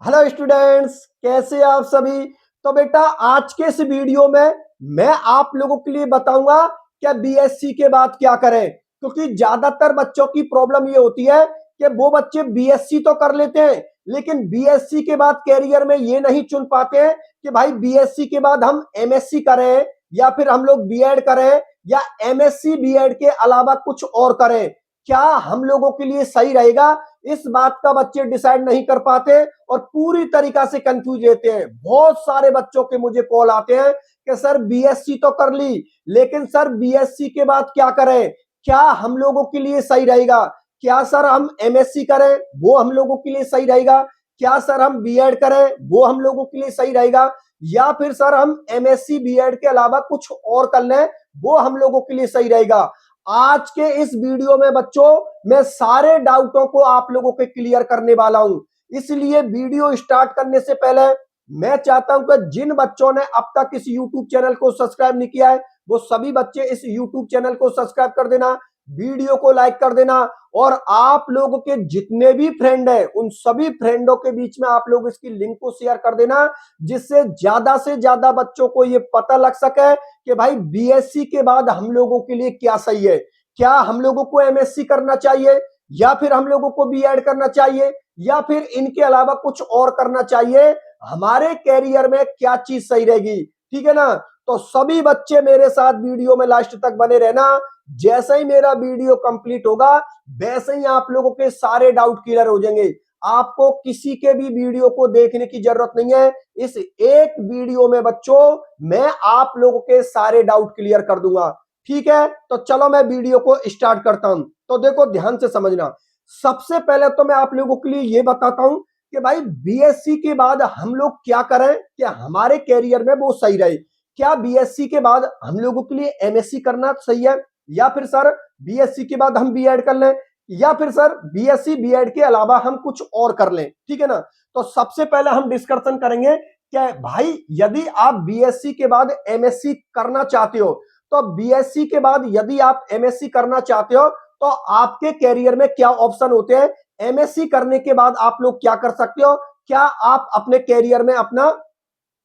Hello students, कैसे हैं आप सभी। तो बेटा आज के इस वीडियो में मैं आप लोगों के लिए बताऊंगा क्या बीएससी के बाद क्या करें, क्योंकि ज्यादातर बच्चों की प्रॉब्लम ये होती है कि वो बच्चे बीएससी तो कर लेते हैं लेकिन बीएससी के बाद कैरियर में ये नहीं चुन पाते हैं कि भाई बीएससी के बाद हम एमएससी करें या फिर हम लोग बीएड करें या एमएससी बीएड के अलावा कुछ और करें, क्या हम लोगों के लिए सही रहेगा। इस बात का बच्चे डिसाइड नहीं कर पाते और पूरी तरीका से कंफ्यूज रहते हैं। बहुत सारे बच्चों के मुझे कॉल आते हैं कि सर बीएससी तो कर ली लेकिन सर बीएससी के बाद क्या करें, क्या हम लोगों के लिए सही रहेगा। क्या सर हम एमएससी करें वो हम लोगों के लिए सही रहेगा, क्या सर हम बीएड करें वो हम लोगों के लिए सही रहेगा, या फिर सर हम एमएससी बीएड के अलावा कुछ और कर लें वो हम लोगों के लिए सही रहेगा। आज के इस वीडियो में बच्चों मैं सारे डाउटों को आप लोगों के क्लियर करने वाला हूं। इसलिए वीडियो स्टार्ट करने से पहले मैं चाहता हूं कि जिन बच्चों ने अब तक इस YouTube चैनल को सब्सक्राइब नहीं किया है वो सभी बच्चे इस YouTube चैनल को सब्सक्राइब कर देना, वीडियो को लाइक कर देना और आप लोगों के जितने भी फ्रेंड हैं उन सभी फ्रेंडों के बीच में आप लोग इसकी लिंक को शेयर कर देना, जिससे ज्यादा से ज्यादा बच्चों को ये पता लग सके कि भाई बीएससी के बाद हम लोगों के लिए क्या सही है। क्या हम लोगों को एमएससी करना चाहिए या फिर हम लोगों को बीएड करना चाहिए या फिर इनके अलावा कुछ और करना चाहिए, हमारे कैरियर में क्या चीज सही रहेगी। ठीक है ना। तो सभी बच्चे मेरे साथ वीडियो में लास्ट तक बने रहना। जैसे ही मेरा वीडियो कंप्लीट होगा वैसे ही आप लोगों के सारे डाउट क्लियर हो जाएंगे। आपको किसी के भी वीडियो को देखने की जरूरत नहीं है। इस एक वीडियो में बच्चों मैं आप लोगों के सारे डाउट क्लियर कर दूंगा। ठीक है, तो चलो मैं वीडियो को स्टार्ट करता हूं। तो देखो ध्यान से समझना। सबसे पहले तो मैं आप लोगों के लिए ये बताता हूं कि भाई बीएससी के बाद हम लोग क्या करें कि हमारे कैरियर में वो सही रहे। क्या बीएससी के बाद हम लोगों के लिए एमएससी करना सही है या फिर सर बीएससी के बाद हम बीएड कर लें या फिर सर बीएससी बीएड के अलावा हम कुछ और कर लें। ठीक है ना। तो सबसे पहले हम डिस्कशन करेंगे कि भाई यदि आप बीएससी के बाद एमएससी करना चाहते हो तो बीएससी के बाद यदि आप एमएससी करना चाहते हो तो आपके कैरियर में क्या ऑप्शन होते हैं। एमएससी करने के बाद आप लोग क्या कर सकते हो, क्या आप अपने कैरियर में अपना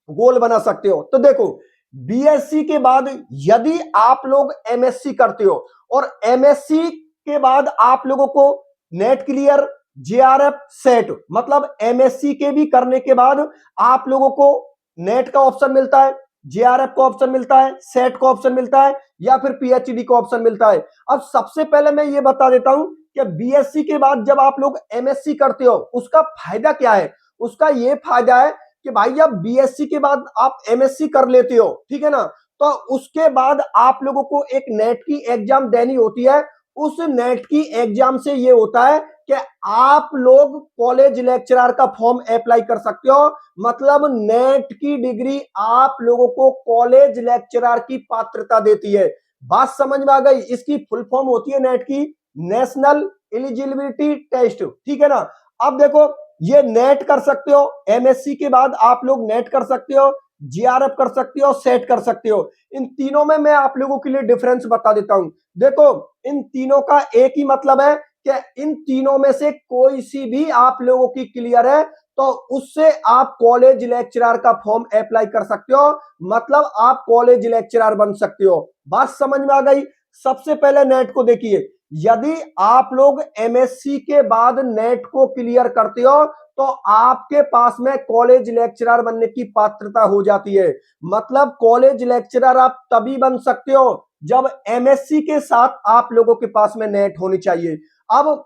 गोल बना सकते हो। तो देखो बीएससी के बाद यदि आप लोग एमएससी करते हो और एमएससी के बाद आप लोगों को नेट क्लियर जेआरएफ सेट मतलब एमएससी के भी करने के बाद आप लोगों को नेट का ऑप्शन मिलता है, जेआरएफ का ऑप्शन मिलता है, सेट का ऑप्शन मिलता है या फिर पीएचडी का ऑप्शन मिलता है। अब सबसे पहले मैं ये बता देता हूं कि बीएससी के बाद जब आप लोग एमएससी करते हो उसका फायदा क्या है। उसका ये फायदा है कि भाई जब बीएससी के बाद आप एमएससी कर लेते हो, ठीक है ना, तो उसके बाद आप लोगों को एक नेट की एग्जाम देनी होती है। उस नेट की एग्जाम से ये होता है कि आप लोग कॉलेज लेक्चरर का फॉर्म अप्लाई कर सकते हो। मतलब नेट की डिग्री आप लोगों को कॉलेज लेक्चरर की पात्रता देती है। बात समझ में आ गई। इसकी फुल फॉर्म होती है नेट की, नेशनल एलिजिबिलिटी टेस्ट। ठीक है ना। अब देखो ये नेट कर सकते हो, एमएससी के बाद आप लोग नेट कर सकते हो, जीआरएफ कर सकते हो, सेट कर सकते हो। इन तीनों में मैं आप लोगों के लिए डिफरेंस बता देता हूं। देखो इन तीनों का एक ही मतलब है कि इन तीनों में से कोई सी भी आप लोगों की क्लियर है तो उससे आप कॉलेज लेक्चरर का फॉर्म अप्लाई कर सकते हो। मतलब आप कॉलेज लेक्चरर बन सकते हो। बात समझ में आ गई। सबसे पहले नेट को देखिए। यदि आप लोग एमएससी के बाद नेट को क्लियर करते हो तो आपके पास में कॉलेज लेक्चरर बनने की पात्रता हो जाती है। मतलब कॉलेज लेक्चरर आप तभी बन सकते हो जब एमएससी के साथ आप लोगों के पास में नेट होनी चाहिए। अब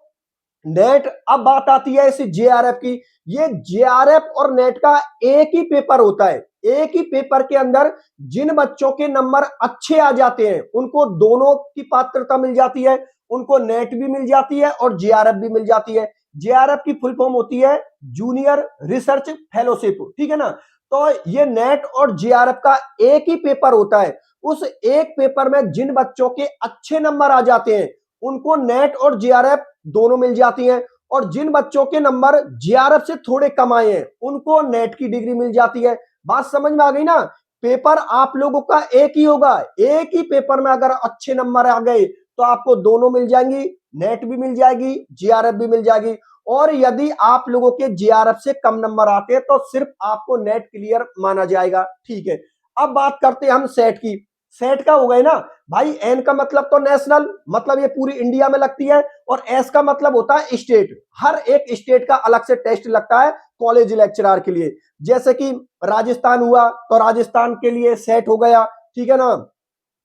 नेट, अब बात आती है इस जेआरएफ की। ये जेआरएफ और नेट का एक ही पेपर होता है। एक ही पेपर के अंदर जिन बच्चों के नंबर अच्छे आ जाते हैं उनको दोनों की पात्रता मिल जाती है। उनको नेट भी मिल जाती है और जेआरएफ भी मिल जाती है। जेआरएफ की फुल फॉर्म होती है जूनियर रिसर्च फेलोशिप। ठीक है ना। तो ये नेट और जेआरएफ का एक ही पेपर होता है। उस एक पेपर में जिन बच्चों के अच्छे नंबर आ जाते हैं उनको नेट और जेआरएफ दोनों मिल जाती हैं और जिन बच्चों के नंबर जेआरएफ से थोड़े कम आए हैं उनको नेट की डिग्री मिल जाती है। बात समझ में आ गई ना। पेपर आप लोगों का एक ही होगा। एक ही पेपर में अगर अच्छे नंबर आ गए तो आपको दोनों मिल जाएंगी, नेट भी मिल जाएगी, जेआरएफ भी मिल जाएगी। और यदि आप लोगों के जीआरएफ से कम नंबर आते हैं तो सिर्फ आपको नेट क्लियर माना जाएगा। ठीक है, अब बात करते हैं हम सेट की। सेट का हो गए ना भाई, एन का मतलब तो नेशनल, मतलब ये पूरी इंडिया में लगती है, और एस का मतलब होता है स्टेट। हर एक स्टेट का अलग से टेस्ट लगता है कॉलेज लेक्चरर के लिए। जैसे कि राजस्थान हुआ तो राजस्थान के लिए सेट हो गया, ठीक है ना।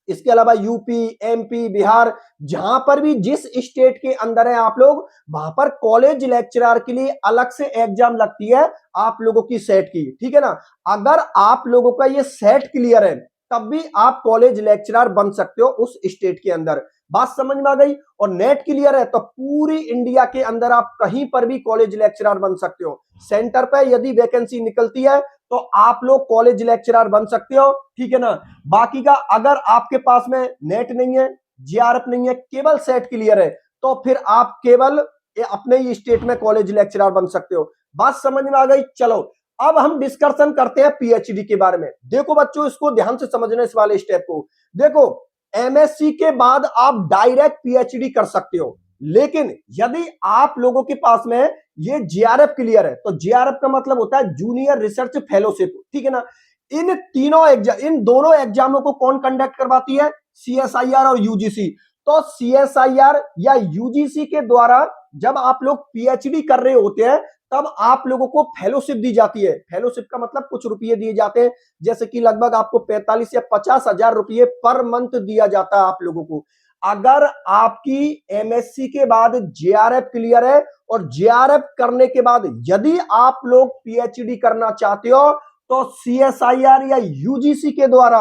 इसके अलावा यूपी, एमपी, बिहार, जहां पर भी जिस स्टेट के अंदर है आप लोग, वहां पर कॉलेज लेक्चरर के लिए अलग से एग्जाम लगती है आप लोगों की सेट की, ठीक है ना। अगर आप लोगों का ये सेट क्लियर है तब भी आप कॉलेज लेक्चरर बन सकते हो उस स्टेट के अंदर। बात समझ में आ गई। और नेट क्लियर है तो पूरी इंडिया के अंदर आप कहीं पर भी कॉलेज लेक्चरर बन सकते हो। सेंटर पे यदि वैकेंसी निकलती है तो आप लोग कॉलेज लेक्चरर बन सकते हो, ठीक है ना। बाकी का अगर आपके पास में नेट नहीं है, जीआरएफ नहीं है, केवल सेट क्लियर है, तो फिर आप केवल अपने ही स्टेट में कॉलेज लेक्चरर बन सकते हो। बात समझ में आ गई। चलो अब हम डिस्कशन करते हैं पीएचडी के बारे में। देखो बच्चों, इसको ध्यान से समझना, इस वाले स्टेप को देखो। एमएससी के बाद आप डायरेक्ट पीएचडी कर सकते हो, लेकिन यदि आप लोगों के पास में ये जीआरएफ क्लियर है तो जीआरएफ का मतलब होता है जूनियर रिसर्च फेलोशिप, ठीक है ना। इन तीनों एग्जाम, इन दोनों एग्जामों को कौन कंडक्ट करवाती है? सीएसआईआर और यूजीसी। तो सीएसआईआर या यूजीसी के द्वारा जब आप लोग पीएचडी कर रहे होते हैं तब आप लोगों को फेलोशिप दी जाती है। फेलोशिप का मतलब कुछ रुपये दिए जाते हैं, जैसे कि लगभग आपको 45 या 50,000 रुपये पर मंथ दिया जाता है आप लोगों को। अगर आपकी एमएससी के बाद जेआरएफ क्लियर है और जेआरएफ करने के बाद यदि आप लोग पीएचडी करना चाहते हो तो सीएसआईआर या यूजीसी के द्वारा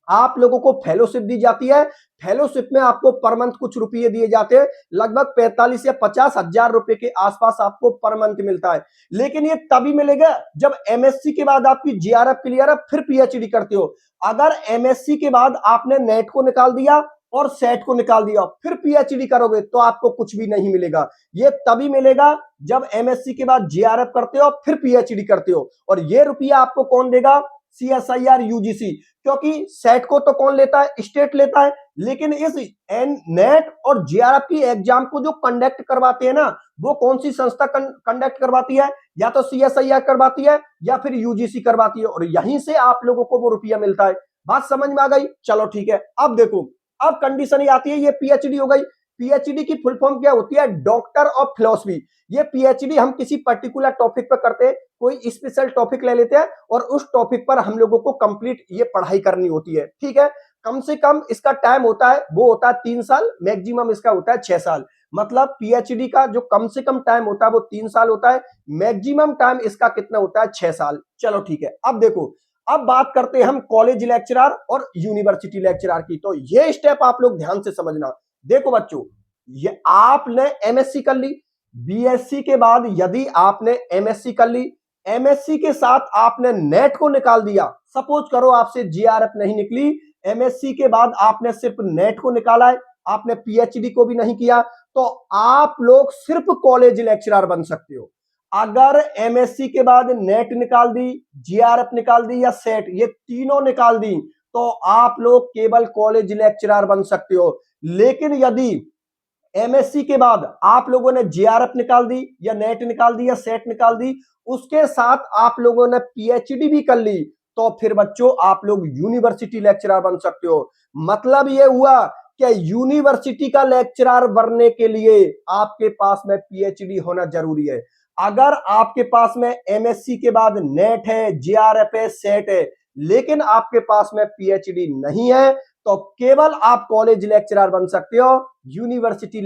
आप लोगों को फेलोशिप दी जाती है। फेलोशिप में आपको पर मंथ कुछ रुपये दिए जाते हैं, लगभग 45 या 50,000 रुपए के आसपास आपको पर मंथ मिलता है। लेकिन ये तभी मिलेगा जब एमएससी के बाद आपकी जीआरएफ क्लियर है फिर पीएचडी करते हो। अगर एमएससी के बाद आपने नेट को निकाल दिया और सेट को निकाल दिया फिर पीएचडी करोगे तो आपको कुछ भी नहीं मिलेगा। ये तभी मिलेगा जब एमएससी के बाद जीआरएफ करते हो फिर पीएचडी करते हो। और ये रुपया आपको कौन देगा? CSIR UGC. क्योंकि सेट को तो कौन लेता है? स्टेट लेता है। लेकिन इस नेट और जेआरएफ की एग्जाम को जो कंडक्ट करवाते हैं ना, वो कौन सी संस्था कंडक्ट करवाती है? या तो सीएसआईआर करवाती है या फिर यूजीसी करवाती है, और यहीं से आप लोगों को वो रुपया मिलता है। बात समझ में आ गई? चलो ठीक है। अब देखो, अब कंडीशन ये आती है, ये पीएचडी हो गई। पीएचडी की फुल फॉर्म क्या होती है? Doctor of philosophy. ये पीएचडी हम किसी पर्टिकुलर टॉपिक पर करते हैं, कोई स्पेशल टॉपिक ले लेते हैं और उस टॉपिक पर हम लोगों को कंप्लीट ये पढ़ाई करनी होती है, ठीक है। कम से कम इसका टाइम होता है, वो होता है 3 साल, मैक्सिमम इसका होता है 6 साल। मतलब पीएचडी का जो कम से कम टाइम होता है वो 3 साल होता है, मैक्सिमम टाइम इसका कितना होता है? 6 साल। चलो ठीक है। अब देखो, अब बात करते हैं हम कॉलेज लेक्चरर और यूनिवर्सिटी लेक्चरर की। तो ये स्टेप आप लोग ध्यान से समझना। देखो बच्चों, ये आपने एमएससी कर ली, बीएससी के बाद यदि आपने एमएससी कर ली, एमएससी के साथ आपने नेट को निकाल दिया, सपोज करो आपसे जीआरएफ नहीं निकली, एमएससी के बाद आपने सिर्फ नेट को निकाला है, आपने पीएचडी को भी नहीं किया, तो आप लोग सिर्फ कॉलेज लेक्चरर बन सकते हो। अगर एमएससी के बाद नेट निकाल दी, जीआरएफ निकाल दी या सेट, ये तीनों निकाल दी, तो आप लोग केवल कॉलेज लेक्चरर बन सकते हो। लेकिन यदि एमएससी के बाद आप लोगों ने जीआरएफ निकाल दी या नेट निकाल दी या सेट निकाल दी, उसके साथ आप लोगों ने पीएचडी भी कर ली, तो फिर बच्चों आप लोग यूनिवर्सिटी लेक्चरर बन सकते हो। मतलब ये हुआ कि यूनिवर्सिटी का लेक्चरर बनने के लिए आपके पास में पीएचडी होना जरूरी है। अगर आपके पास में एमएससी के बाद नेट है, जीआरएफ है, सेट है, लेकिन आपके पास में पीएचडी नहीं है, तो केवल आप कॉलेज लेक्चरर बन सकते हो, यूनिवर्सिटी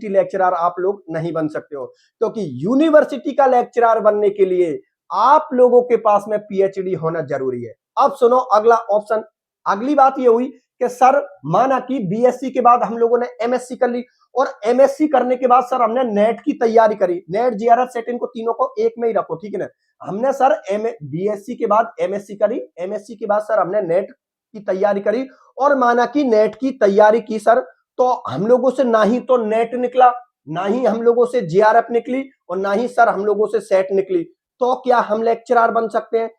लेक्चरर आप लोग नहीं बन सकते हो। क्योंकि यूनिवर्सिटी का लेक्चरर बनने के लिए आप लोगों के पास में पीएचडी होना जरूरी है। अब सुनो अगला ऑप्शन। अगली बात ये हुई कि सर, माना कि बीएससी के बाद हम लोगों ने एमएससी कर ली, और एमएससी करने के बाद सर हमने नेट की तैयारी करी, नेट जीआरएफ सेट इनको तीनों को एक में ही रखो, ठीक है ना। हमने सर बीएससी के बाद एमएससी करी, एमएससी के बाद सर हमने नेट की तैयारी करी, और माना कि नेट की तैयारी की सर, तो हम लोगों से ना ही तो नेट निकला, ना ही हम लोगों से जीआरएफ निकली, और ना ही सर हम लोगों से सेट निकली, तो क्या हम लेक्चरर बन सकते हैं?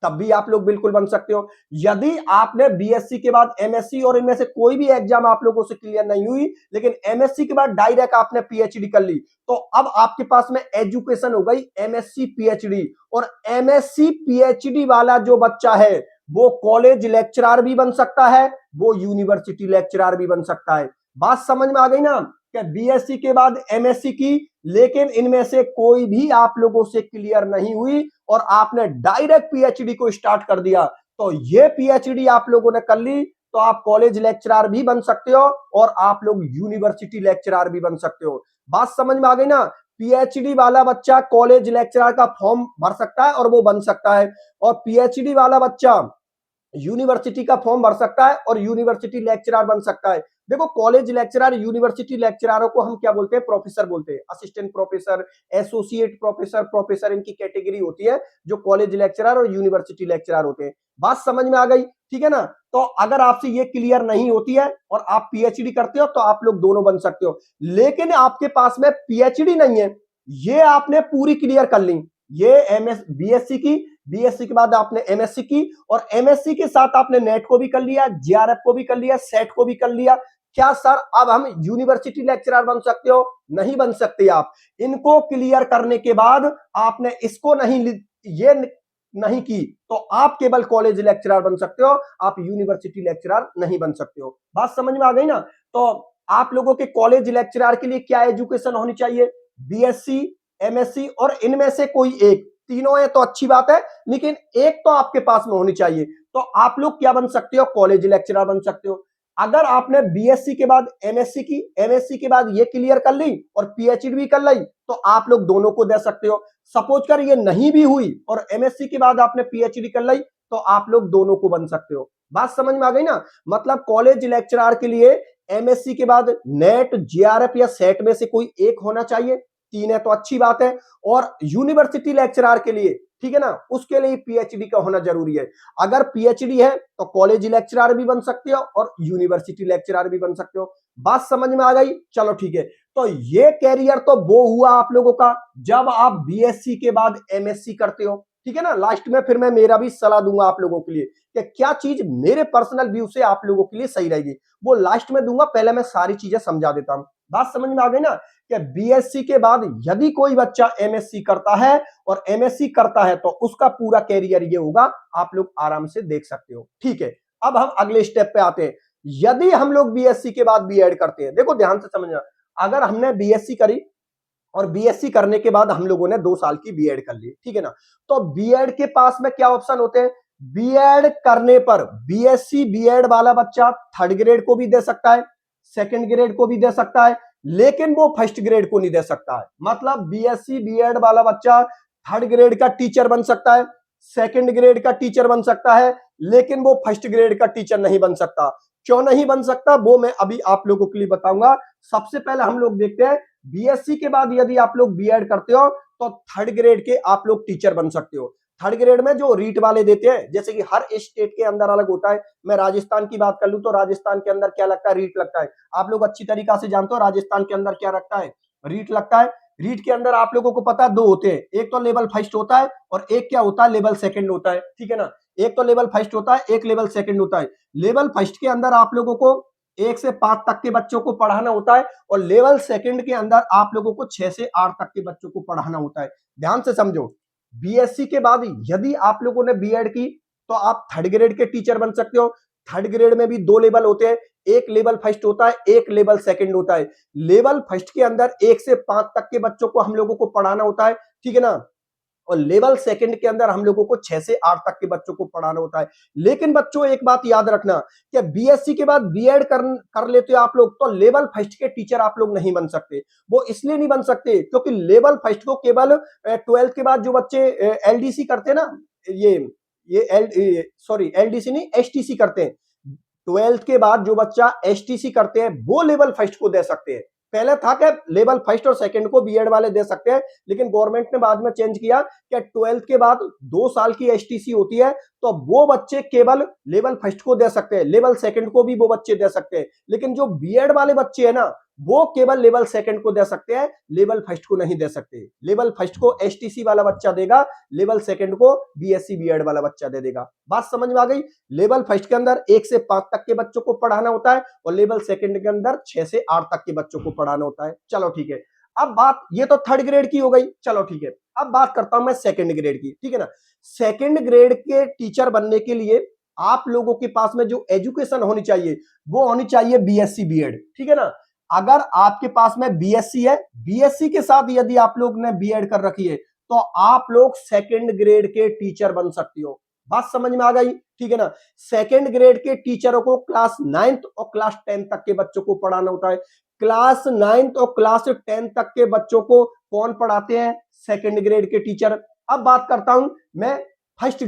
तब भी आप लोग बिल्कुल बन सकते हो। यदि आपने बीएससी के बाद एमएससी और इनमें से कोई भी एग्जाम आप लोगों से क्लियर नहीं हुई, लेकिन एमएससी के बाद डायरेक्ट आपने पीएचडी कर ली, तो अब आपके पास में एजुकेशन हो गई एमएससी पीएचडी। और एमएससी पीएचडी वाला जो बच्चा है वो कॉलेज लेक्चरर भी बन सकता है, वो यूनिवर्सिटी लेक्चरर भी बन सकता है। बात समझ में आ गई ना कि बीएससी के बाद एमएससी की, लेकिन इनमें से कोई भी आप लोगों से क्लियर नहीं हुई और आपने डायरेक्ट पीएचडी को स्टार्ट कर दिया, तो ये पीएचडी आप लोगों ने कर ली तो आप कॉलेज लेक्चरर भी बन सकते हो और आप लोग यूनिवर्सिटी लेक्चरर भी बन सकते हो। बात समझ में आ गई ना। पीएचडी वाला बच्चा कॉलेज लेक्चरर का फॉर्म भर सकता है और वो बन सकता है, और पीएचडी वाला बच्चा यूनिवर्सिटी का फॉर्म भर सकता है और यूनिवर्सिटी लेक्चरर बन सकता है। देखो कॉलेज लेक्चरर, यूनिवर्सिटी लेक्चररों को हम क्या बोलते हैं, प्रोफेसर बोलते हैं, assistant professor, associate professor, professor इनकी कैटेगरी होती है जो कॉलेज लेक्चरर और यूनिवर्सिटी लेक्चरर होते हैं। बात समझ में आ गई, ठीक है ना। तो अगर आपसे ये क्लियर नहीं होती है और आप पीएचडी करते हो तो आप लोग दोनों बन सकते हो, लेकिन आपके पास में पीएचडी नहीं है, ये आपने पूरी क्लियर कर ली, ये एमएस बीएससी की, बीएससी के बाद आपने एमएससी की, और एमएससी के साथ आपने नेट को भी कर लिया, जेआरएफ को भी कर लिया, सेट को भी कर लिया। क्या सर अब हम यूनिवर्सिटी लेक्चरर बन सकते हो? नहीं बन सकते आप। इनको क्लियर करने के बाद आपने इसको ये नहीं की तो आप केवल कॉलेज लेक्चरर बन सकते हो, आप यूनिवर्सिटी लेक्चरर नहीं बन सकते हो। बात समझ में आ गई ना। तो आप लोगों के कॉलेज लेक्चरर के लिए क्या एजुकेशन होनी चाहिए? बीएससी, एमएससी और इनमें से कोई एक, तीनों है तो अच्छी बात है, लेकिन एक तो आपके पास में होनी चाहिए। तो आप लोग क्या बन सकते हो? कॉलेज लेक्चरर बन सकते हो। अगर आपने बीएससी के बाद एमएससी की, एमएससी के बाद ये क्लियर कर ली और पीएचडी भी कर ली, तो आप लोग दोनों को दे सकते हो। सपोज कर ये नहीं भी हुई और एमएससी के बाद आपने पीएचडी कर ली, तो आप लोग दोनों को बन सकते हो। बात समझ में आ गई ना। मतलब कॉलेज लेक्चरर के लिए एमएससी के बाद नेट, जेआरएफ या सेट में से कोई एक होना चाहिए, तीन है तो अच्छी बात है। और यूनिवर्सिटी लेक्चरर के लिए, ठीक है ना, उसके लिए पीएचडी का होना जरूरी है। अगर पीएचडी है तो कॉलेज लेक्चरर भी बन सकते हो और यूनिवर्सिटी लेक्चरर भी बन सकते हो। बात समझ में आ गई? चलो ठीक है। तो ये कैरियर तो वो हुआ आप लोगों का जब आप बीएससी के बाद एमएससी करते हो, ठीक है ना। लास्ट में फिर मैं मेरा भी सलाह दूंगा आप लोगों के लिए कि क्या चीज मेरे पर्सनल व्यू से आप लोगों के लिए सही रहेगी, वो लास्ट में दूंगा। पहले मैं सारी चीजें समझा देता हूं। बात समझ में आ गई ना कि बीएससी के बाद यदि कोई बच्चा एमएससी करता है और एमएससी करता है तो उसका पूरा कैरियर ये होगा, आप लोग आराम से देख सकते हो, ठीक है। अब हम अगले स्टेप पे आते हैं। यदि हम लोग बीएससी के बाद बीएड करते हैं, देखो ध्यान से समझना, अगर हमने बीएससी करी और बीएससी करने के बाद हम लोगों ने 2 साल की बीएड कर ली, ठीक है ना, तो बीएड के पास में क्या ऑप्शन होते हैं? बीएड करने पर बीएससी बीएड वाला बच्चा थर्ड ग्रेड को भी दे सकता है, सेकंड ग्रेड को भी दे सकता है, लेकिन वो फर्स्ट ग्रेड को नहीं दे सकता है। मतलब बीएससी बीएड वाला बच्चा थर्ड ग्रेड का टीचर बन सकता है, सेकंड ग्रेड का टीचर बन सकता है, लेकिन वो फर्स्ट ग्रेड का टीचर नहीं बन सकता। क्यों नहीं बन सकता वो मैं अभी आप लोगों के लिए बताऊंगा। सबसे पहले हम लोग देखते हैं, बीएससी के बाद यदि आप लोग बीएड करते हो तो थर्ड ग्रेड के आप लोग टीचर बन सकते हो। थर्ड ग्रेड में जो रीट वाले देते हैं, जैसे कि हर स्टेट के अंदर अलग होता है। मैं राजस्थान की बात कर लूं तो राजस्थान के अंदर क्या लगता है? रीट लगता है। आप लोग अच्छी तरीका से जानते हो राजस्थान के अंदर क्या रखता है? रीट लगता है। रीट के अंदर आप लोगों को पता है 2 होते हैं, एक तो लेवल फर्स्ट होता है और एक क्या होता है? लेवल सेकंड होता है, ठीक है ना। एक तो लेवल फर्स्ट होता है, एक लेवल सेकंड होता है। लेवल फर्स्ट के अंदर आप लोगों को 1 से 5 तक के बच्चों को पढ़ाना होता है और लेवल सेकंड के अंदर आप लोगों को 6 से 8 तक के बच्चों को पढ़ाना होता है। ध्यान से समझो, बीएससी के बाद यदि आप लोगों ने बीएड की तो आप थर्ड ग्रेड के टीचर बन सकते हो। थर्ड ग्रेड में भी 2 लेवल होते हैं, एक लेवल फर्स्ट होता है, एक लेवल सेकंड होता है। लेवल फर्स्ट के अंदर 1 से 5 तक के बच्चों को हम लोगों को पढ़ाना होता है, ठीक है ना। और लेवल सेकंड के अंदर हम लोगों को 6 से 8 तक के बच्चों को पढ़ाना होता है। लेकिन बच्चों एक बात याद रखना कि बीएससी के बाद बीएड कर लेते हो आप लोग तो लेवल फर्स्ट के टीचर आप लोग नहीं बन सकते। वो इसलिए नहीं बन सकते क्योंकि लेवल फर्स्ट को केवल 12th के बाद जो बच्चे एलडीसी करते हैं ना, सॉरी एलडीसी नहीं, एसटीसी करते हैं। 12th के बाद जो बच्चा एसटीसी करते हैं वो लेवल फर्स्ट को दे सकते हैं। पहले था कि लेवल फर्स्ट और सेकंड को बीएड वाले दे सकते हैं, लेकिन गवर्नमेंट ने बाद में चेंज किया कि 12th के बाद 2 साल की एसटीसी होती है तो वो बच्चे केवल लेवल फर्स्ट को दे सकते हैं, लेवल सेकंड को भी वो बच्चे दे सकते हैं। लेकिन जो बीएड वाले बच्चे हैं ना, वो केवल लेवल सेकंड को दे सकते हैं, लेवल फर्स्ट को नहीं दे सकते। लेवल फर्स्ट को एसटीसी वाला बच्चा देगा, लेवल सेकंड को बीएससी बीएड वाला बच्चा दे देगा। बात समझ में आ गई? लेवल फर्स्ट के अंदर 1 से 5 तक के बच्चों को पढ़ाना होता है और लेवल सेकंड के अंदर 6 से 8 तक के बच्चों को पढ़ाना होता है। चलो ठीक है, अब बात ये तो थर्ड ग्रेड की हो गई। चलो ठीक है, अब बात करता हूं मैं सेकंड ग्रेड की, ठीक है ना। सेकंड ग्रेड के टीचर बनने के लिए आप लोगों के पास में जो एजुकेशन होनी चाहिए वो होनी चाहिए बीएससी बीएड, ठीक है ना। अगर आपके पास में बीएससी है, बीएससी के साथ यदि आप लोग ने बीएड कर रखी है तो आप लोग सेकंड ग्रेड के टीचर बन सकते हो। बात समझ में आ गई, ठीक है ना। सेकंड ग्रेड के टीचरों को क्लास 9th और क्लास 10 तक के बच्चों को पढ़ाना होता है। क्लास 9th और क्लास 10 तक के बच्चों को कौन पढ़ाते हैं? सेकंड ग्रेड के टीचर। अब बात करता हूं मैं फर्स्ट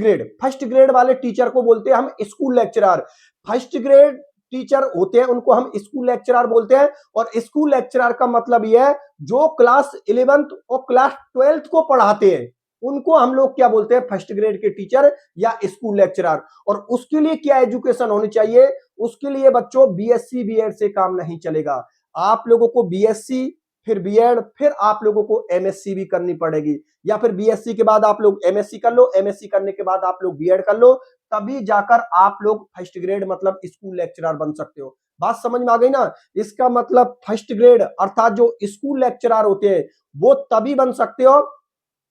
ग्रेड वाले टीचर को बोलते हैं हम school lecturer. First grade teacher होते हैं उनको हम स्कूल लेक्चरर बोलते हैं, और स्कूल लेक्चरर का मतलब यह है जो क्लास 11th और क्लास 12th को पढ़ाते हैं उनको हम लोग क्या बोलते हैं? फर्स्ट ग्रेड के टीचर या स्कूल लेक्चरर। और उसके लिए क्या एजुकेशन होनी चाहिए? उसके लिए बच्चों बीएससी बीएड से काम नहीं चलेगा। आप लोगों को बीएससी फिर बीएड फिर आप लोगों को एमएससी भी करनी पड़ेगी, या फिर बीएससी के बाद आप लोग एमएससी कर लो, एमएससी करने के बाद आप लोग बीएड कर लो, तभी जाकर आप लोग फर्स्ट ग्रेड मतलब स्कूल लेक्चरर बन सकते हो। बात समझ में आ गई ना। इसका मतलब फर्स्ट ग्रेड अर्थात जो स्कूल लेक्चरर होते हैं वो तभी बन सकते हो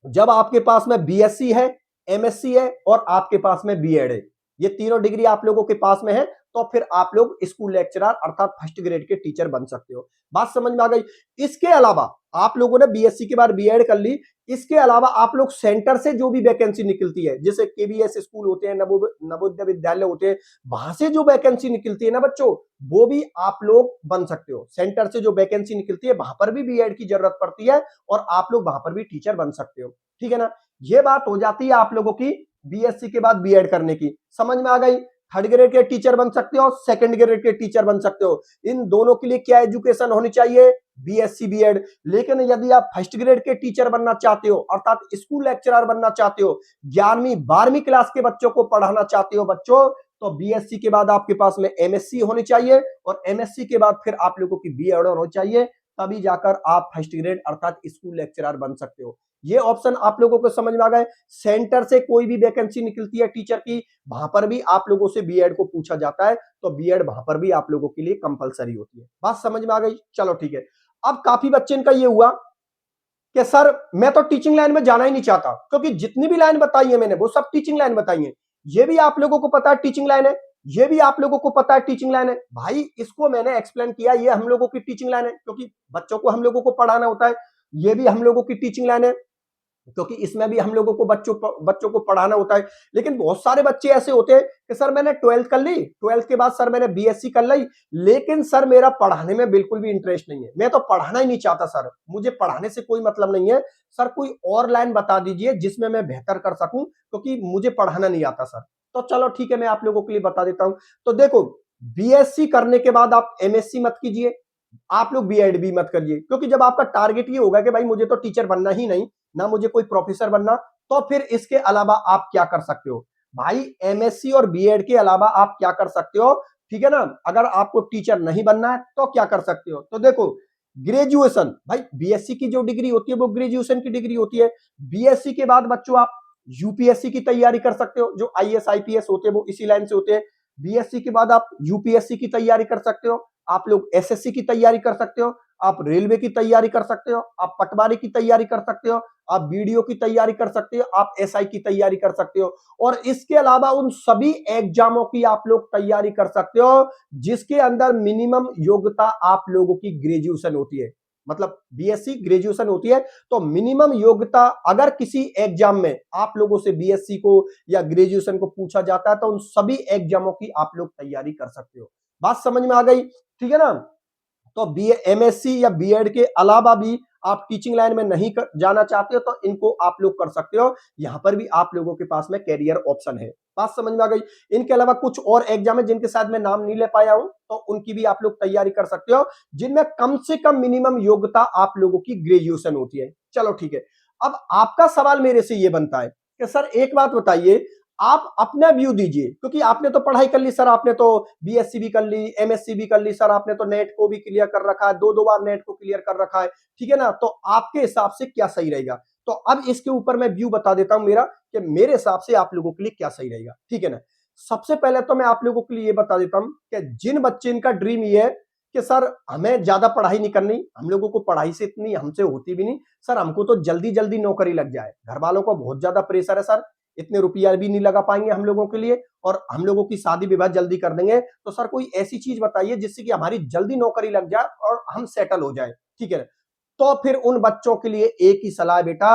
जब आपके पास में बीएससी है, एमएससी है और आपके पास में बीएड है। ये तीनों डिग्री आप लोगों के पास में है तो फिर आप लोग स्कूल लेक्चरर अर्थात फर्स्ट ग्रेड के टीचर बन सकते हो। बात समझ में आ गई। इसके अलावा आप लोगों ने बीएससी के बाद बीएड कर ली, इसके अलावा आप लोग सेंटर से जो भी वैकेंसी निकलती है, जैसे केबीएस स्कूल होते हैं, नवोदय विद्यालय होते हैं, वहां से जो वैकेंसी निकलती है ना बच्चों, वो भी आप लोग बन सकते हो। सेंटर से जो वैकेंसी निकलती है वहां पर भी बीएड की जरूरत पड़ती है और आप लोग वहां पर भी टीचर बन सकते हो, ठीक है ना। ये बात हो जाती है आप लोगों की बीएससी के बाद बीएड करने की। समझ में आ गई। थर्ड ग्रेड के टीचर बन सकते हो, सेकंड ग्रेड के टीचर बन सकते हो। इन दोनों के लिए क्या एजुकेशन होनी चाहिए? BSc BEd. लेकिन यदि आप फर्स्ट ग्रेड के टीचर बनना चाहते हो अर्थात स्कूल लेक्चरर बनना चाहते हो, 11वीं 12वीं क्लास के बच्चों को पढ़ाना चाहते हो बच्चों, तो बीएससी के बाद आपके पास में एमएससी होनी चाहिए और एमएससी के बाद फिर आप लोगों की बीएड होनी चाहिए, तभी जाकर आप फर्स्ट ग्रेड अर्थात स्कूल लेक्चरर बन सकते हो। ये ऑप्शन आप लोगों को समझ में आ गए। सेंटर से कोई भी वैकेंसी निकलती है टीचर की, वहां पर भी आप लोगों से बीएड को पूछा जाता है, तो बीएड वहां पर भी आप लोगों के लिए कंपलसरी होती है। बात समझ में आ गई। चलो ठीक है। अब काफी बच्चे इनका ये हुआ कि सर मैं तो टीचिंग लाइन में जाना ही नहीं चाहता, क्योंकि जितनी भी लाइन बताई है मैंने वो सब टीचिंग लाइन बताई है। ये भी आप लोगों को पता है टीचिंग लाइन है, ये भी आप लोगों को पता है टीचिंग लाइन है। भाई इसको मैंने एक्सप्लेन किया, ये हम लोगों की टीचिंग लाइन है क्योंकि बच्चों को हम लोगों को पढ़ाना होता है। ये भी हम लोगों की टीचिंग लाइन है क्योंकि इसमें भी हम लोगों को बच्चों को पढ़ाना होता है। लेकिन बहुत सारे बच्चे ऐसे होते हैं कि सर मैंने 12th कर ली, 12th के बाद सर मैंने बीएससी कर ली, लेकिन सर मेरा पढ़ाने में बिल्कुल भी इंटरेस्ट नहीं है, मैं तो पढ़ना ही नहीं चाहता सर, मुझे पढ़ाने से कोई मतलब नहीं है, सर कोई और लाइन बता दीजिए जिसमें मैं बेहतर कर सकूं क्योंकि मुझे पढ़ाना नहीं आता सर। तो चलो ठीक है, मैं आप लोगों के लिए बता देता हूं। तो देखो, बीएससी करने के बाद आप एमएससी मत कीजिए, आप लोग बीएड भी मत करिए, क्योंकि जब आपका टारगेट ये होगा कि भाई मुझे तो टीचर बनना ही नहीं, ना मुझे कोई प्रोफेसर बनना, तो फिर इसके अलावा आप क्या कर सकते हो भाई? एमएससी और बीएड के अलावा आप क्या कर सकते हो, ठीक है ना। अगर आपको टीचर नहीं बनना है तो क्या कर सकते हो? तो देखो, ग्रेजुएशन, भाई बीएससी की जो डिग्री होती है वो ग्रेजुएशन की डिग्री होती है। बीएससी के बाद बच्चों आप यूपीएससी की तैयारी कर सकते हो, जो आईएएस आईपीएस होते हैं वो इसी लाइन से होते हैं। बीएससी के बाद आप यूपीएससी की तैयारी कर सकते हो, आप लोग एसएससी की तैयारी कर सकते हो, आप रेलवे की तैयारी कर सकते हो, आप पटवारी की तैयारी कर सकते हो, आप बीडीओ की तैयारी कर सकते हो, आप एसआई की तैयारी कर सकते हो, और इसके अलावा उन सभी एग्जामों की आप लोग तैयारी कर सकते हो जिसके अंदर मिनिमम योग्यता आप लोगों की ग्रेजुएशन होती है। मतलब बीएससी ग्रेजुएशन होती है, तो मिनिमम योग्यता अगर किसी एग्जाम में आप लोगों से बीएससी को या ग्रेजुएशन को पूछा जाता है तो उन सभी एग्जामों की आप लोग तैयारी कर सकते हो। बात समझ में आ गई, ठीक है ना। तो बी एमएससी या बीएड के अलावा भी आप टीचिंग लाइन में नहीं जाना चाहते हो तो इनको आप लोग कर सकते हो, यहां पर भी आप लोगों के पास में कैरियर ऑप्शन है। बात समझ में आ गई। इनके अलावा कुछ और एग्जाम है जिनके साथ मैं नाम नहीं ले पाया हूं, तो उनकी भी आप लोग तैयारी कर सकते हो जिनमें कम से कम मिनिमम योग्यता आप लोगों की ग्रेजुएशन होती है। चलो ठीक है। अब आपका सवाल मेरे से ये बनता है कि सर एक बात बताइए, आप अपना व्यू दीजिए, क्योंकि आपने तो पढ़ाई कर ली सर, आपने तो बीएससी भी कर ली, एमएससी भी कर ली सर, आपने तो नेट को भी क्लियर कर रखा है, 2-2 बार नेट को क्लियर कर रखा है, ठीक है ना? तो आपके हिसाब से क्या सही रहेगा? तो अब इसके ऊपर मैं व्यू बता देता हूं मेरा, कि मेरे हिसाब से आप लोगों के लिए क्या सही रहेगा, ठीक है ना? सबसे पहले तो मैं आप लोगों के लिए ये बता देता हूं कि जिन बच्चे इनका ड्रीम ये है कि सर हमें ज्यादा पढ़ाई नहीं करनी, हम लोगों को पढ़ाई से इतनी हमसे होती भी नहीं सर, हमको तो जल्दी जल्दी नौकरी लग जाए, घर वालों को बहुत ज्यादा प्रेशर है सर, इतने रुपया भी नहीं लगा पाएंगे हम लोगों के लिए, और हम लोगों की शादी विवाह जल्दी कर देंगे, तो सर कोई ऐसी चीज बताइए जिससे कि हमारी जल्दी नौकरी लग जाए और हम सेटल हो जाए, ठीक है। तो फिर उन बच्चों के लिए एक ही सलाह है बेटा,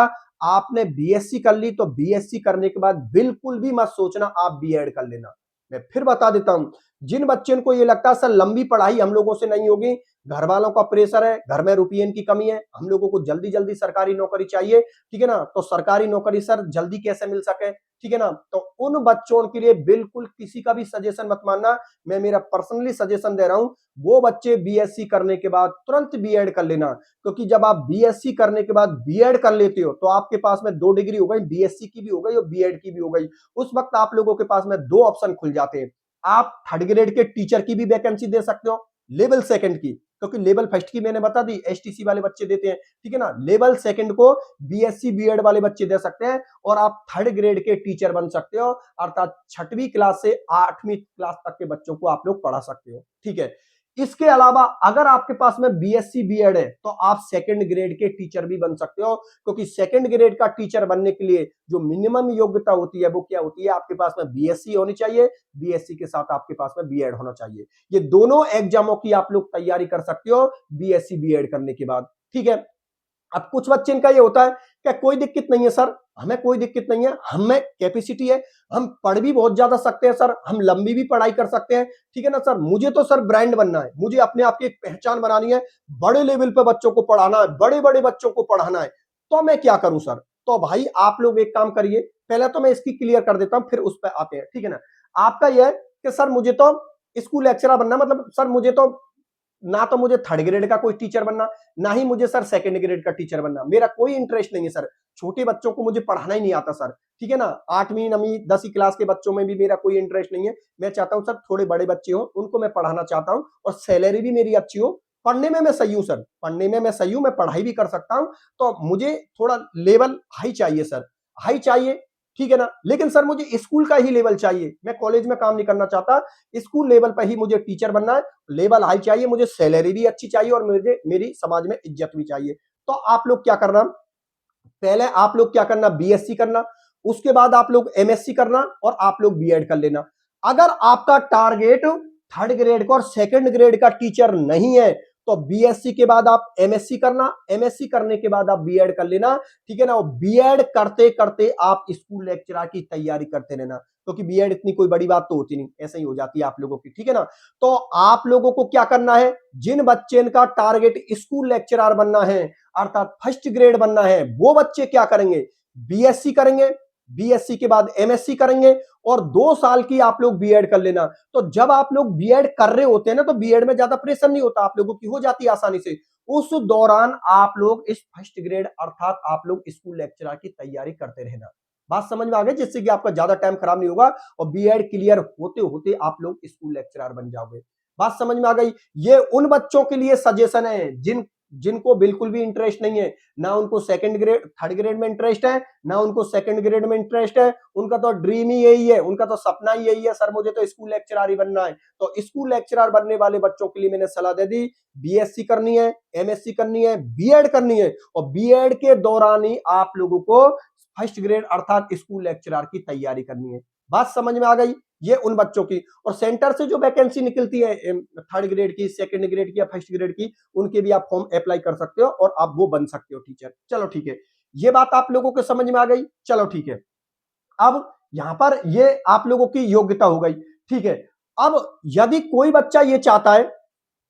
आपने बीएससी कर ली तो बीएससी करने के बाद बिल्कुल भी मत सोचना आप बीएड कर लेना। मैं फिर बता देता हूं, जिन बच्चों को ये लगता है सर लंबी पढ़ाई हम लोगों से नहीं होगी, घर वालों का प्रेशर है, घर में रुपये की कमी है, हम लोगों को जल्दी जल्दी सरकारी नौकरी चाहिए, ठीक है ना, तो सरकारी नौकरी सर जल्दी कैसे मिल सके, ठीक है ना, तो उन बच्चों के लिए बिल्कुल किसी का भी सजेशन मत मानना, मैं मेरा पर्सनली सजेशन दे रहा हूं, वो बच्चे बीएससी करने के बाद तुरंत बीएड कर लेना, क्योंकि जब आप बीएससी करने के बाद बीएड कर लेते हो तो आपके पास में 2 डिग्री हो गई, बीएससी की भी हो गई और बीएड की भी हो गई, उस वक्त आप लोगों के पास में 2 ऑप्शन खुल जाते हैं, आप थर्ड ग्रेड के टीचर की भी वैकेंसी दे सकते हो, लेवल सेकंड की, क्योंकि लेवल फर्स्ट की मैंने बता दी एसटीसी वाले बच्चे देते हैं, ठीक है ना, लेवल सेकंड को बीएससी बीएड वाले बच्चे दे सकते हैं, और आप थर्ड ग्रेड के टीचर बन सकते हो, अर्थात 6वीं क्लास से 8वीं क्लास तक के बच्चों को आप लोग पढ़ा सकते हो, ठीक है। इसके अलावा अगर आपके पास में बीएससी बीएड है तो आप सेकंड ग्रेड के टीचर भी बन सकते हो, क्योंकि सेकंड ग्रेड का टीचर बनने के लिए जो मिनिमम योग्यता होती है वो क्या होती है, आपके पास में बीएससी होनी चाहिए, बीएससी के साथ आपके पास में बीएड होना चाहिए, ये दोनों एग्जामों की आप लोग तैयारी कर सकते हो बीएससी बीएड करने के बाद, ठीक है। अब कुछ बच्चे इनका ये होता है कि कोई दिक्कत नहीं है सर, हमें कोई दिक्कत नहीं है, हमें कैपेसिटी है, हम पढ़ भी बहुत ज्यादा सकते हैं सर, हम लंबी भी पढ़ाई कर सकते हैं, ठीक है ना सर, मुझे तो सर ब्रांड बनना है, मुझे अपने आप की एक पहचान बनानी है, बड़े लेवल पे बच्चों को पढ़ाना है, बड़े बड़े बच्चों को पढ़ाना है, तो मैं क्या करूं सर? तो भाई आप लोग एक काम करिए, पहले तो मैं इसकी क्लियर कर देता हूं फिर उस पर आते हैं, ठीक है ना। आपका यह है कि सर मुझे तो स्कूल लेक्चरर बनना, मतलब सर मुझे तो ना तो मुझे थर्ड ग्रेड का कोई टीचर बनना, ना ही मुझे सर सेकंड ग्रेड का टीचर बनना, मेरा कोई इंटरेस्ट नहीं है सर, छोटे बच्चों को मुझे पढ़ाना ही नहीं आता सर, ठीक है ना, 8वीं 9वीं 10वीं क्लास के बच्चों में भी मेरा कोई इंटरेस्ट नहीं है, मैं चाहता हूं सर थोड़े बड़े बच्चे हो उनको मैं पढ़ाना चाहता हूं, और सैलरी भी मेरी अच्छी हो, पढ़ने में मैं सही हूं सर, पढ़ने में मैं सही हूं, मैं पढ़ाई भी कर सकता हूं, तो मुझे थोड़ा लेवल हाई चाहिए सर, हाई चाहिए, ठीक है ना, लेकिन सर मुझे स्कूल का ही लेवल चाहिए, मैं कॉलेज में काम नहीं करना चाहता, स्कूल लेवल पर ही मुझे टीचर बनना है, लेवल हाई चाहिए, मुझे सैलरी भी अच्छी चाहिए और मुझे मेरी समाज में इज्जत भी चाहिए। तो आप लोग क्या करना, पहले आप लोग क्या करना, बीएससी करना, उसके बाद आप लोग एमएससी करना और आप लोग बीएड कर लेना। अगर आपका टारगेट थर्ड ग्रेड का और सेकंड ग्रेड का टीचर नहीं है तो बीएससी के बाद आप एमएससी करना, एमएससी करने के बाद आप बीएड कर लेना, ठीक है ना, और बीएड करते करते आप स्कूल लेक्चरर की तैयारी करते रहना, क्योंकि बीएड इतनी कोई बड़ी बात तो होती नहीं, ऐसे ही हो जाती है आप लोगों की, ठीक है ना। तो आप लोगों को क्या करना है, जिन बच्चे का टारगेट स्कूल लेक्चरर बनना है अर्थात फर्स्ट ग्रेड बनना है, वो बच्चे क्या करेंगे, बीएससी करेंगे, बीएससी के बाद एमएससी करेंगे, और 2 साल की आप लोग बीएड कर लेना। तो जब आप लोग बीएड कर रहे होते हैं ना तो बीएड में ज्यादा प्रेशर नहीं होता, आप लोगों की हो जाती है आसानी से, उस दौरान आप लोग इस फर्स्ट ग्रेड अर्थात आप लोग स्कूल लेक्चरर की तैयारी करते रहना। बात समझ में आ गई, जिससे कि आपका ज्यादा टाइम खराब नहीं होगा और बीएड क्लियर होते होते आप लोग स्कूल लेक्चरर बन जाओगे। बात समझ में आ गई। ये उन बच्चों के लिए सजेशन है जिनको बिल्कुल भी इंटरेस्ट नहीं है, ना उनको सेकंड ग्रेड थर्ड ग्रेड में इंटरेस्ट है, ना उनको सेकंड ग्रेड में इंटरेस्ट है, उनका तो ड्रीम ही यही है, उनका तो सपना ही यही है, सर मुझे तो स्कूल लेक्चरर ही बनना है। तो स्कूल लेक्चरर बनने वाले बच्चों के लिए मैंने सलाह दे दी, बीएससी करनी है, एमएससी करनी है, बीएड करनी है, और बीएड के दौरान ही आप लोगों को फर्स्ट ग्रेड अर्थात स्कूल लेक्चरर की तैयारी करनी है। बात समझ में आ गई। ये उन बच्चों की, और सेंटर से जो वैकेंसी निकलती है थर्ड ग्रेड की, सेकंड ग्रेड की या फर्स्ट ग्रेड की, उनके भी आप फॉर्म अप्लाई कर सकते हो और आप वो बन सकते हो टीचर। चलो ठीक है, ये बात आप लोगों को समझ में आ गई। चलो ठीक है, अब यहां पर ये आप लोगों की योग्यता हो गई, ठीक है। अब यदि कोई बच्चा ये चाहता है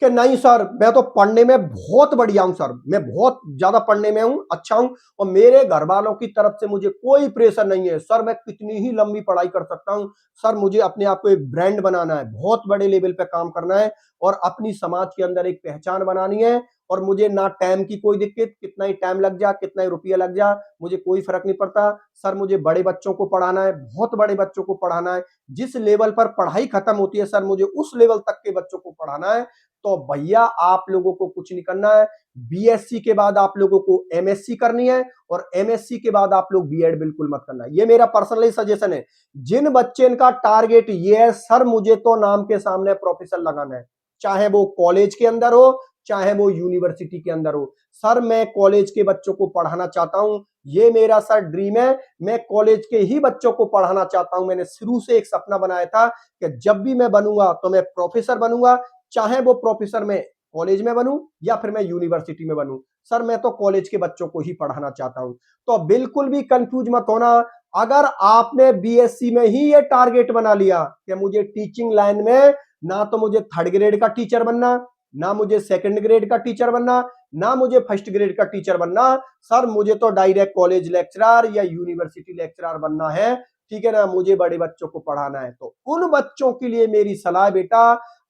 कि नहीं सर मैं तो पढ़ने में बहुत बढ़िया हूं सर, मैं बहुत ज्यादा पढ़ने में हूं, अच्छा हूं, और मेरे घर वालों की तरफ से मुझे कोई प्रेशर नहीं है सर, मैं कितनी ही लंबी पढ़ाई कर सकता हूं सर, मुझे अपने आप को एक ब्रांड बनाना है, बहुत बड़े लेवल पे काम करना है और अपनी समाज के अंदर एक पहचान बनानी है और मुझे ना टाइम की कोई दिक्कत, कितना ही टाइम लग जा, कितना ही रुपया लग जा, मुझे कोई फर्क नहीं पड़ता। सर मुझे बड़े बच्चों को पढ़ाना है, बहुत बड़े बच्चों को पढ़ाना है, जिस लेवल पर पढ़ाई खत्म होती है सर मुझे उस लेवल तक के बच्चों को पढ़ाना है। तो भैया आप लोगों को कुछ नहीं करना है, बीएससी के बाद आप लोगों को एमएससी करनी है, और एमएससी के बाद आप लोग बीएड बिल्कुल मत करना। ये मेरा पर्सनली सजेशन है। जिन बच्चे का टारगेट ये है सर मुझे तो नाम के सामने प्रोफेसर लगाना है, चाहे वो कॉलेज के अंदर हो चाहे वो यूनिवर्सिटी के अंदर हो, सर मैं कॉलेज के बच्चों को पढ़ाना चाहता हूं, ये मेरा सर ड्रीम है, मैं कॉलेज के ही बच्चों को पढ़ाना चाहता हूं। मैंने शुरू से एक सपना बनाया था कि जब भी मैं बनूंगा तो मैं प्रोफेसर बनूंगा, चाहे वो प्रोफेसर मैं कॉलेज में बनूं या फिर मैं यूनिवर्सिटी में बनूं, सर मैं तो कॉलेज के बच्चों को ही पढ़ाना चाहता हूं। तो बिल्कुल भी कंफ्यूज मत होना। अगर आपने बीएससी में ही ये टारगेट बना लिया कि मुझे टीचिंग लाइन में ना तो मुझे थर्ड ग्रेड का टीचर बनना, ना मुझे सेकंड ग्रेड का टीचर बनना, ना मुझे फर्स्ट ग्रेड का टीचर बनना, सर मुझे तो डायरेक्ट कॉलेज लेक्चरर या यूनिवर्सिटी लेक्चरर बनना है, ठीक है ना, मुझे बड़े बच्चों को पढ़ाना है। तो उन बच्चों के लिए मेरी सलाह बेटा,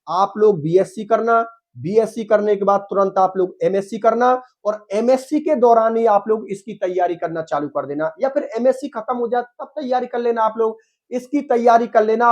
आप लोग बीएससी करना, बीएससी करने के बाद तुरंत आप लोग एमएससी करना, और एमएससी के दौरान ही आप लोग इसकी तैयारी करना चालू कर देना, या फिर एमएससी खत्म हो जाए तब तैयारी कर लेना। आप लोग इसकी तैयारी कर लेना।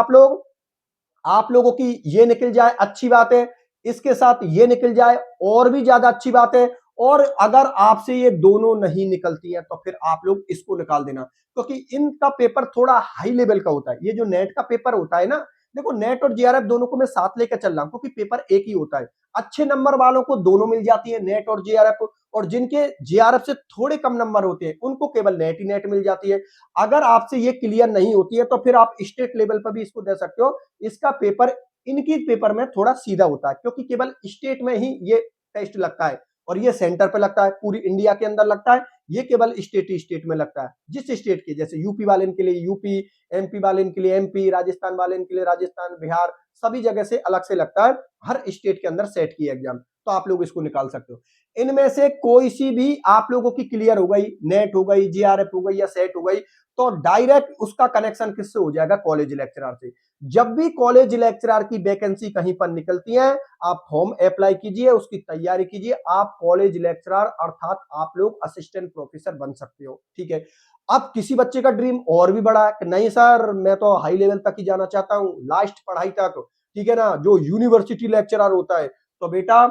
आप लोगों की ये निकल जाए अच्छी बात है, इसके साथ ये निकल जाए और भी ज्यादा अच्छी बात है। और अगर आपसे ये दोनों नहीं निकलती हैं तो फिर आप लोग इसको निकाल देना, क्योंकि इनका पेपर थोड़ा हाई लेवल का होता है। ये जो नेट का पेपर होता है ना, देखो नेट और जेआरएफ दोनों को मैं साथ लेकर चल रहा हूं क्योंकि पेपर एक ही होता है। अच्छे नंबर वालों को दोनों मिल जाती है, नेट और जेआरएफ, और जिनके जेआरएफ से थोड़े कम नंबर होते हैं उनको केवल नेट ही नेट मिल जाती है। अगर आपसे ये क्लियर नहीं होती है तो फिर आप स्टेट लेवल पर भी इसको दे सकते हो। इसका पेपर इनकी पेपर में थोड़ा सीधा होता है क्योंकि केवल स्टेट में ही ये टेस्ट लगता है, और ये सेंटर पे लगता है, पूरी इंडिया के अंदर लगता है। ये केवल स्टेट ही स्टेट में लगता है, जिस स्टेट के, जैसे यूपी वाले के लिए यूपी, एमपी वाले के लिए एमपी, राजस्थान वाले के लिए राजस्थान, बिहार, सभी जगह से अलग से लगता है। हर स्टेट के अंदर सेट की एग्जाम, तो आप लोग इसको निकाल सकते हो। इनमें से कोई सी भी आप लोगों की क्लियर हो गई, नेट हो गई, जीआरएफ हो गई या सेट हो गई, तो डायरेक्ट उसका कनेक्शन किससे हो जाएगा? कॉलेज लेक्चरर से। जब भी कॉलेज लेक्चरर की वैकेंसी कहीं पर निकलती है, आप फॉर्म अप्लाई कीजिए, उसकी तैयारी कीजिए, आप कॉलेज लेक्चरर अर्थात आप लोग असिस्टेंट प्रोफेसर बन सकते हो, ठीक है। अब किसी बच्चे का ड्रीम और भी बड़ा है कि नहीं सर मैं तो हाई लेवल तक ही जाना चाहता हूं, लास्ट पढ़ाई तक, ठीक है ना, जो यूनिवर्सिटी लेक्चरर होता है। तो बेटा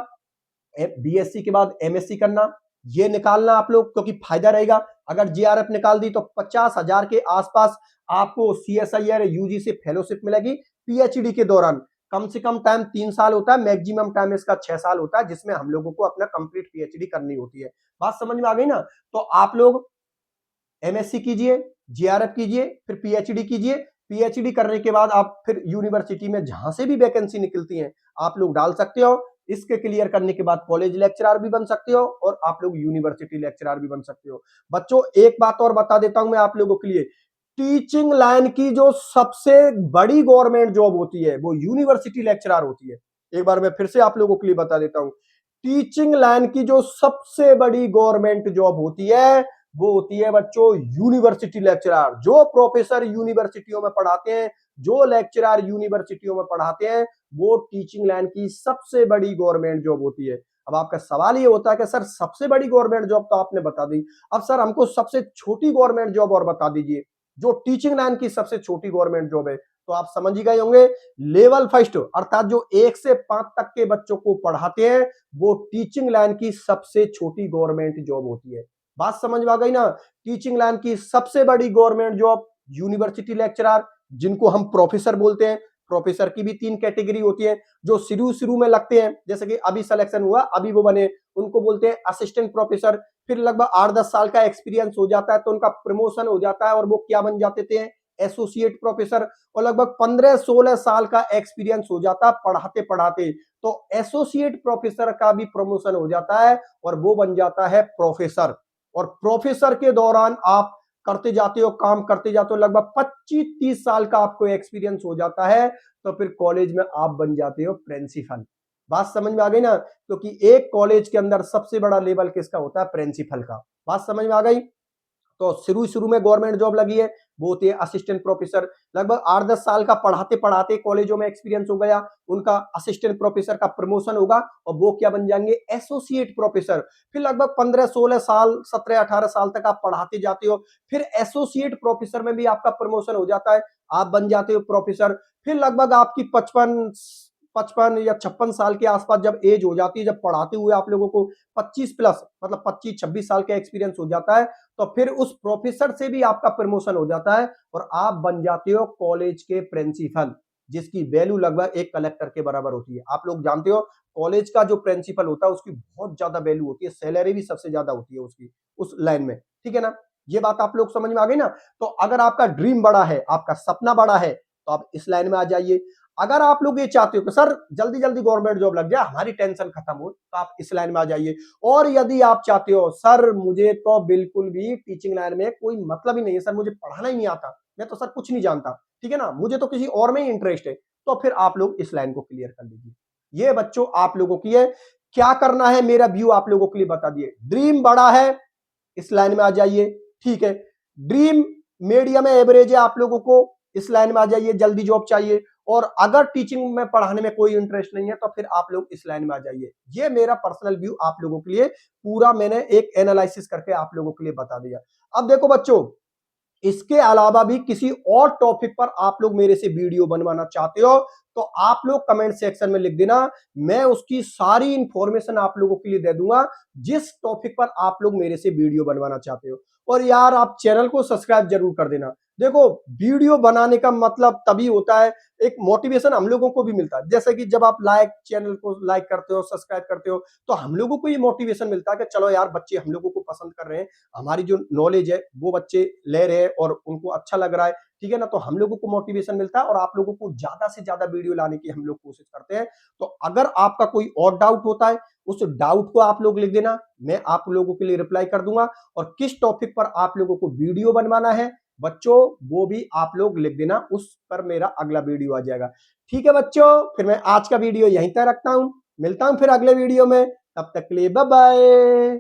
बीएससी के बाद एमएससी करना, ये निकालना आप लोग, क्योंकि फायदा रहेगा। अगर जीआरएफ निकाल दी तो 50,000 के आसपास आपको सीएसआईआर यूजीसी फेलोशिप मिलेगी पीएचडी के दौरान। कम से कम टाइम 3 साल होता है, मैक्सिमम टाइम इसका 6 साल होता है, जिसमें हम लोगों को अपना कंप्लीट पीएचडी करनी होती है। बात समझ में आ गई ना? तो आप लोग एमएससी कीजिए, जीआरएफ कीजिए, फिर पीएचडी कीजिए। पीएचडी करने के बाद आप फिर यूनिवर्सिटी में जहां से भी वैकेंसी निकलती है आप लोग डाल सकते हो। इसके क्लियर करने के बाद कॉलेज लेक्चरर भी बन सकते हो और आप लोग यूनिवर्सिटी लेक्चरर भी बन सकते हो। बच्चों एक बात और बता देता हूं मैं आप लोगों के लिए, टीचिंग लाइन की जो सबसे बड़ी गवर्नमेंट जॉब होती है वो यूनिवर्सिटी लेक्चरर होती है। एक बार मैं फिर से आप लोगों के लिए बता देता हूं, टीचिंग लाइन की जो सबसे बड़ी गवर्नमेंट जॉब होती है वो होती है बच्चों यूनिवर्सिटी लेक्चरर। जो प्रोफेसर यूनिवर्सिटियों में पढ़ाते हैं, जो लेक्चरर यूनिवर्सिटियों में पढ़ाते हैं, वो टीचिंग लाइन की सबसे बड़ी गवर्नमेंट जॉब होती है। अब आपका सवाल ये होता है कि सर सबसे बड़ी गवर्नमेंट जॉब तो आपने बता दी, अब सर हमको सबसे छोटी गवर्नमेंट जॉब और बता दीजिए, जो टीचिंग लाइन की सबसे छोटी गवर्नमेंट जॉब है। तो आप समझ ही गए होंगे, लेवल फर्स्ट अर्थात जो 1 से 5 तक के बच्चों को पढ़ाते हैं वो टीचिंग लाइन की सबसे छोटी गवर्नमेंट जॉब होती है। बात समझ में आ गई ना? टीचिंग लाइन की सबसे बड़ी गवर्नमेंट जॉब यूनिवर्सिटी लेक्चरर, जिनको हम प्रोफेसर बोलते हैं। प्रोफेसर की भी 3 कैटेगरी होती है, जो शुरू शुरू में लगते हैं, जैसे कि अभी सिलेक्शन हुआ अभी वो बने, उनको बोलते हैं असिस्टेंट प्रोफेसर। फिर लगभग 8-10 साल का एक्सपीरियंस हो जाता है तो उनका प्रमोशन हो जाता है और वो क्या बन जाते थे? Associate professor. और लगभग 15-16 साल का एक्सपीरियंस हो जाता है पढ़ाते पढ़ाते, तो एसोसिएट प्रोफेसर का भी प्रमोशन हो जाता है और वो बन जाता है प्रोफेसर। और प्रोफेसर के दौरान आप करते जाते हो, काम करते जाते हो, लगभग 25-30 साल का आपको एक्सपीरियंस हो जाता है, तो फिर कॉलेज में आप बन जाते हो प्रिंसिपल। बात समझ में आ गई ना? क्योंकि एक कॉलेज के अंदर सबसे बड़ा लेवल किसका होता है? प्रिंसिपल का। बात समझ में आ गई? तो शुरू शुरू में गवर्नमेंट जॉब लगी है, वो होती है असिस्टेंट प्रोफेसर। लगभग 8-10 साल का पढ़ाते पढ़ाते कॉलेजों में एक्सपीरियंस हो गया, उनका असिस्टेंट प्रोफेसर का प्रमोशन होगा और वो क्या बन जाएंगे, एसोसिएट प्रोफेसर। फिर लगभग 15-16 साल, 17-18 साल तक आप पढ़ाते जाते हो, फिर एसोसिएट प्रोफेसर में भी आपका प्रमोशन हो जाता है, आप बन जाते हो प्रोफेसर। फिर लगभग आपकी 55 या 56 साल के आसपास जब एज हो जाती है, जब पढ़ाते हुए आप लोगों को 25 प्लस मतलब 25-26 साल का एक्सपीरियंस हो जाता है, तो फिर उस प्रोफेसर से भी आपका प्रमोशन हो जाता है और आप बन जाते हो कॉलेज के प्रिंसिपल, जिसकी वैल्यू लगभग एक कलेक्टर के बराबर होती है। आप लोग जानते हो कॉलेज का जो प्रिंसिपल होता है उसकी बहुत ज्यादा वैल्यू होती है, सैलरी भी सबसे ज्यादा होती है उसकी उस लाइन में, ठीक है ना। ये बात आप लोग समझ में आ गई ना। तो अगर आपका ड्रीम बड़ा है, आपका सपना बड़ा है, तो आप इस लाइन में आ जाइए। अगर आप लोग ये चाहते हो कि सर जल्दी जल्दी गवर्नमेंट जॉब लग जाए, हमारी टेंशन खत्म हो, तो आप इस लाइन में आ जाइए। और यदि आप चाहते हो सर मुझे तो बिल्कुल भी टीचिंग लाइन में कोई मतलब ही नहीं है, सर मुझे पढ़ाना ही नहीं आता, मैं तो सर कुछ नहीं जानता, ठीक है ना, मुझे तो किसी और में ही इंटरेस्ट है, तो फिर आप लोग इस लाइन को क्लियर कर लीजिए। ये बच्चों आप लोगों की है, क्या करना है मेरा व्यू आप लोगों के लिए बता दिए। ड्रीम बड़ा है, इस लाइन में आ जाइए, ठीक है। ड्रीम मीडियम है, एवरेज है, आप लोगों को इस लाइन में आ जाइए, जल्दी जॉब चाहिए। और अगर टीचिंग में पढ़ाने में कोई इंटरेस्ट नहीं है तो फिर आप लोग इस लाइन में आ जाइए। ये मेरा पर्सनल व्यू आप लोगों के लिए पूरा मैंने एक एनालिसिस करके आप लोगों के लिए बता दिया। अब देखो बच्चों, इसके अलावा भी किसी और टॉपिक पर आप लोग मेरे से वीडियो बनवाना चाहते हो तो आप लोग कमेंट सेक्शन में लिख देना, मैं उसकी सारी इंफॉर्मेशन आप लोगों के लिए दे दूंगा जिस टॉपिक पर आप लोग मेरे से वीडियो बनवाना चाहते हो। और यार आप चैनल को सब्सक्राइब जरूर कर देना। देखो वीडियो बनाने का मतलब तभी होता है, एक मोटिवेशन हम लोगों को भी मिलता है, जैसे कि जब आप चैनल को लाइक करते हो, सब्सक्राइब करते हो, तो हम लोगों को ये मोटिवेशन मिलता है कि चलो यार बच्चे हम लोगों को पसंद कर रहे हैं, हमारी जो नॉलेज है वो बच्चे ले रहे हैं और उनको अच्छा लग रहा है, ठीक है ना, तो हम लोगों को मोटिवेशन मिलता है और आप लोगों को ज्यादा से ज्यादा वीडियो लाने की हम लोग कोशिश करते हैं। तो अगर आपका कोई और डाउट होता है, उस डाउट को आप लोग लिख देना, मैं आप लोगों के लिए रिप्लाई कर दूंगा। और किस टॉपिक पर आप लोगों को वीडियो बनवाना है बच्चों, वो भी आप लोग लिख देना, उस पर मेरा अगला वीडियो आ जाएगा। ठीक है बच्चों, फिर मैं आज का वीडियो यहीं तक रखता हूं, मिलता हूं फिर अगले वीडियो में, तब तक के लिए बाय बाय।